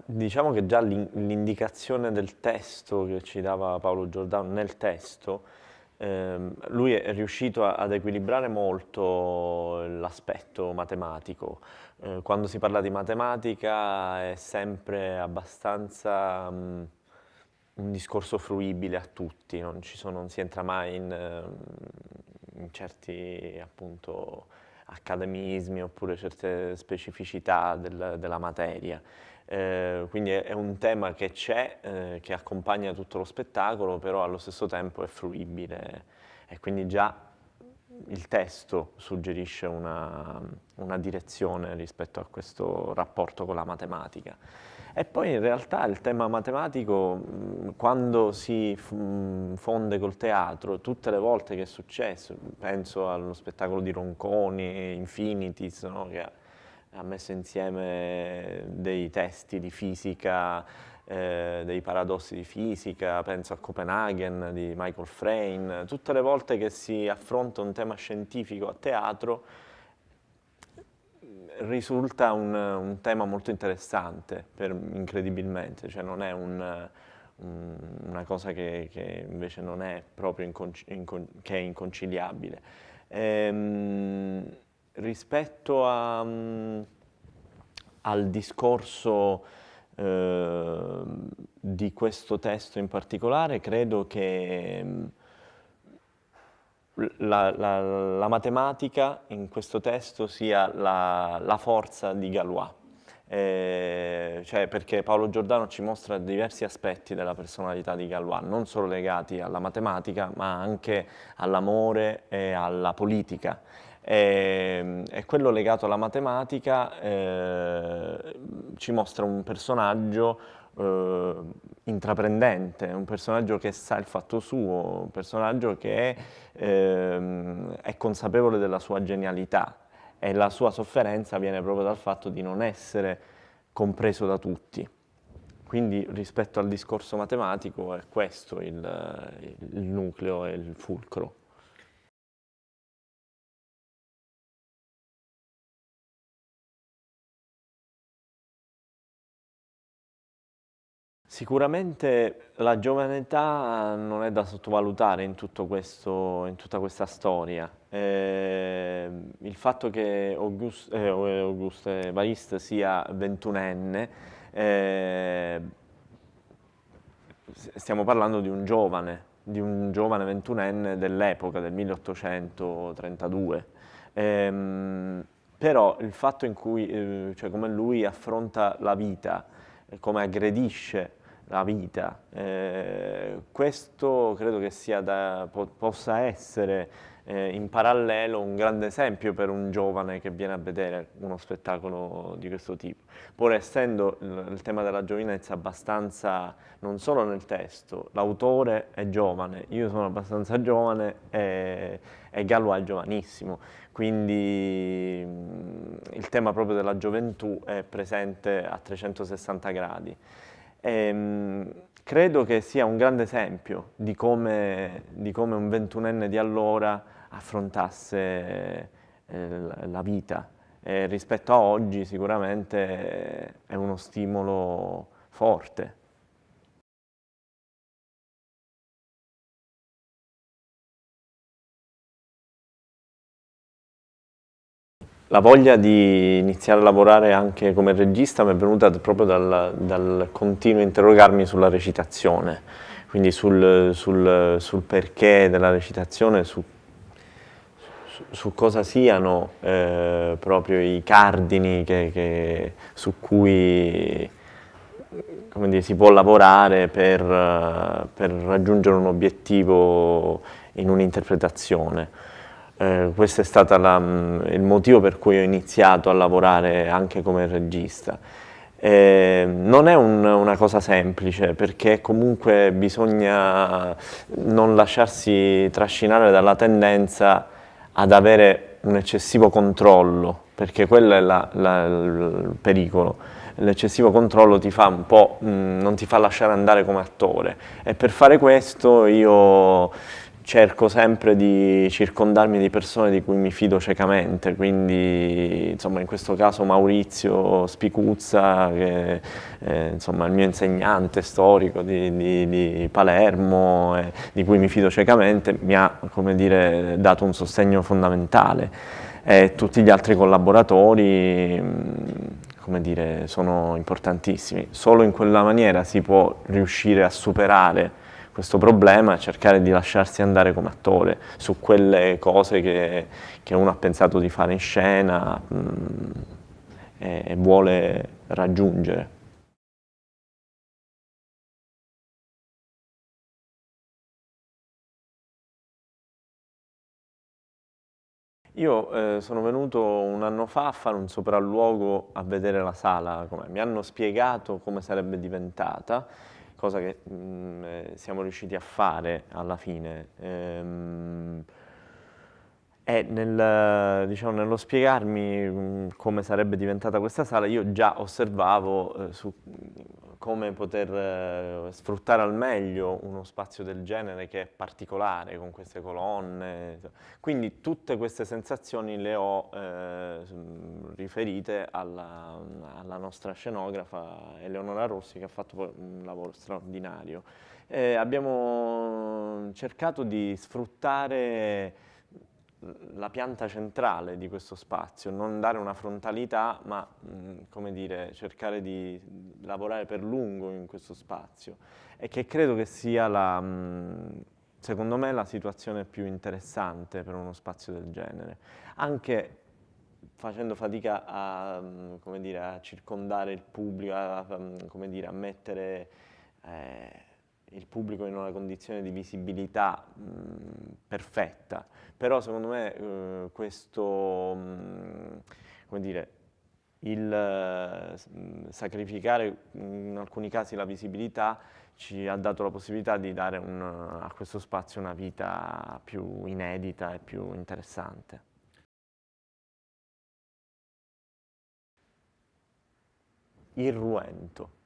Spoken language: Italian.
Diciamo che già l'indicazione del testo che ci dava Paolo Giordano nel testo, lui è riuscito ad equilibrare molto l'aspetto matematico. Quando si parla di matematica è sempre abbastanza un discorso fruibile a tutti, non si entra mai in certi appunto accademismi oppure certe specificità della materia. Quindi è un tema che c'è, che accompagna tutto lo spettacolo, però allo stesso tempo è fruibile e quindi già il testo suggerisce una direzione rispetto a questo rapporto con la matematica. E poi in realtà il tema matematico, quando si fonde col teatro, tutte le volte che è successo, penso allo spettacolo di Ronconi, Infinities, no? Che ha messo insieme dei testi di fisica, dei paradossi di fisica, penso a Copenaghen di Michael Frayn, tutte le volte che si affronta un tema scientifico a teatro risulta un tema molto interessante, incredibilmente, cioè non è una cosa che invece non è proprio che è inconciliabile. Rispetto al discorso di questo testo in particolare, credo che la matematica in questo testo sia la forza di Galois. Cioè perché Paolo Giordano ci mostra diversi aspetti della personalità di Galois, non solo legati alla matematica, ma anche all'amore e alla politica. E quello legato alla matematica ci mostra un personaggio intraprendente, un personaggio che sa il fatto suo, un personaggio che è consapevole della sua genialità e la sua sofferenza viene proprio dal fatto di non essere compreso da tutti. Quindi rispetto al discorso matematico è questo il nucleo e il fulcro. Sicuramente la giovane età non è da sottovalutare in tutto questo, in tutta questa storia. Il fatto che Auguste Evariste sia ventunenne, stiamo parlando di un giovane ventunenne dell'epoca, del 1832. Però il fatto in cui, cioè come lui affronta la vita, come aggredisce la vita, questo credo che possa essere in parallelo un grande esempio per un giovane che viene a vedere uno spettacolo di questo tipo. Pur essendo il tema della giovinezza abbastanza, non solo nel testo, l'autore è giovane, io sono abbastanza giovane e Gallo è giovanissimo, quindi il tema proprio della gioventù è presente a 360 gradi. Credo che sia un grande esempio di come un ventunenne di allora affrontasse la vita. Rispetto a oggi sicuramente è uno stimolo forte. La voglia di iniziare a lavorare anche come regista mi è venuta proprio dal continuo interrogarmi sulla recitazione, quindi sul perché della recitazione, su cosa siano proprio i cardini su cui come dire, si può lavorare per raggiungere un obiettivo in un'interpretazione. Questo è stato il motivo per cui ho iniziato a lavorare anche come regista. Non è una cosa semplice perché comunque bisogna non lasciarsi trascinare dalla tendenza ad avere un eccessivo controllo, perché quello è il pericolo. L'eccessivo controllo ti fa un po', non ti fa lasciare andare come attore e per fare questo io cerco sempre di circondarmi di persone di cui mi fido ciecamente, quindi insomma in questo caso Maurizio Spicuzza, che è insomma, il mio insegnante storico di Palermo, di cui mi fido ciecamente, mi ha, come dire, dato un sostegno fondamentale. E tutti gli altri collaboratori, come dire, sono importantissimi. Solo in quella maniera si può riuscire a superare questo problema e cercare di lasciarsi andare come attore su quelle cose che uno ha pensato di fare in scena e vuole raggiungere. Io sono venuto un anno fa a fare un sopralluogo a vedere la sala, com'è. Mi hanno spiegato come sarebbe diventata, cosa che siamo riusciti a fare alla fine. E diciamo, nello spiegarmi come sarebbe diventata questa sala, io già osservavo su come poter sfruttare al meglio uno spazio del genere che è particolare, con queste colonne. Quindi tutte queste sensazioni le ho riferite alla nostra scenografa Eleonora Rossi, che ha fatto poi un lavoro straordinario. Abbiamo cercato di sfruttare la pianta centrale di questo spazio, non dare una frontalità, ma come dire, cercare di lavorare per lungo in questo spazio, e che credo che sia secondo me la situazione più interessante per uno spazio del genere, anche facendo fatica a, come dire, a circondare il pubblico, come dire, a mettere il pubblico in una condizione di visibilità perfetta. Però secondo me questo, come dire, il sacrificare in alcuni casi la visibilità ci ha dato la possibilità di dare a questo spazio una vita più inedita e più interessante. Irruento.